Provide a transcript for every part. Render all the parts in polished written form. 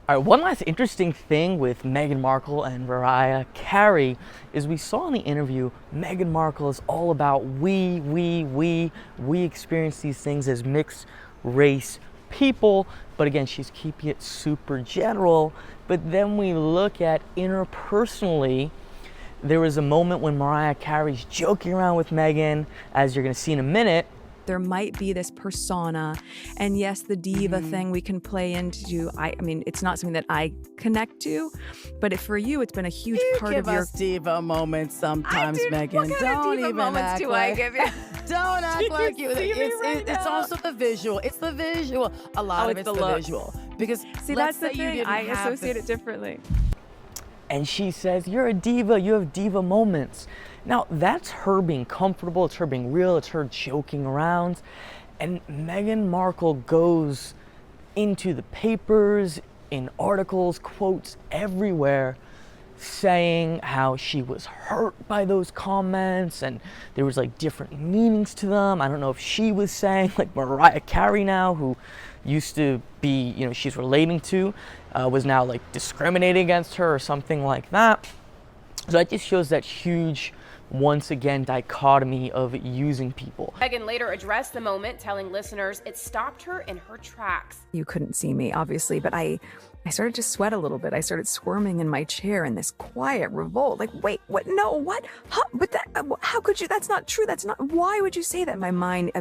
All right, one last interesting thing with Meghan Markle and Mariah Carey is we saw in the interview, Meghan Markle is all about we experience these things as mixed race people, but again, she's keeping it super general. But then we look at interpersonally, there was a moment when Mariah Carey's joking around with Meghan, as you're gonna see in a minute. There might be this persona, and yes, the diva thing we can play into. I mean, it's not something that I connect to, but for you, it's been a huge part of your. Give us diva moments sometimes, Meghan. What kind of diva moments do I give you? Don't act like you. It's also the visual. It's the visual. A lot of it's the visual. Because see, that's the thing. I associate it differently. And she says, "You're a diva. You have diva moments." Now, that's her being comfortable, it's her being real, it's her joking around. And Meghan Markle goes into the papers, in articles, quotes everywhere, saying how she was hurt by those comments and there was like different meanings to them. I don't know if she was saying, like Mariah Carey now, who used to be, she's relating to, was now like discriminating against her or something like that. So that just shows that huge, once again, dichotomy of using people. Meghan later addressed the moment, telling listeners it stopped her in her tracks. You couldn't see me, obviously, but I started to sweat a little bit. I started squirming in my chair in this quiet revolt. Like, wait, what? No, what? Huh? But that, how could you? That's not true. That's not, why would you say that? My mind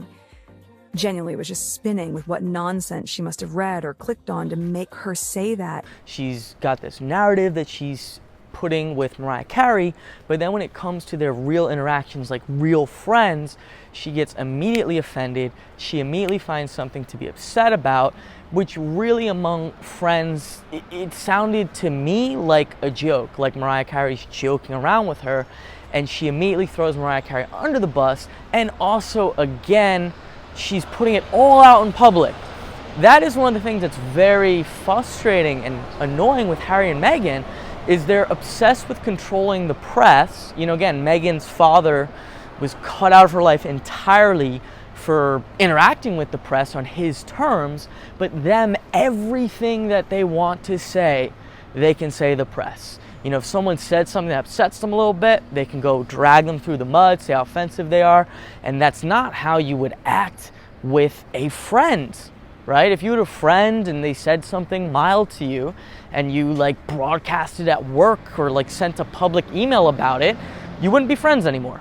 genuinely was just spinning with what nonsense she must have read or clicked on to make her say that. She's got this narrative that she's putting with Mariah Carey, but then when it comes to their real interactions, like real friends, she gets immediately offended. She immediately finds something to be upset about, which really among friends, it sounded to me like a joke, like Mariah Carey's joking around with her, and she immediately throws Mariah Carey under the bus, and also, again, she's putting it all out in public. That is one of the things that's very frustrating and annoying with Harry and Meghan, is they're obsessed with controlling the press. Again, Meghan's father was cut out of her life entirely for interacting with the press on his terms, but them, everything that they want to say, they can say to the press. If someone said something that upsets them a little bit, they can go drag them through the mud, say how offensive they are, and that's not how you would act with a friend. Right? If you had a friend and they said something mild to you and you broadcasted at work or sent a public email about it, you wouldn't be friends anymore.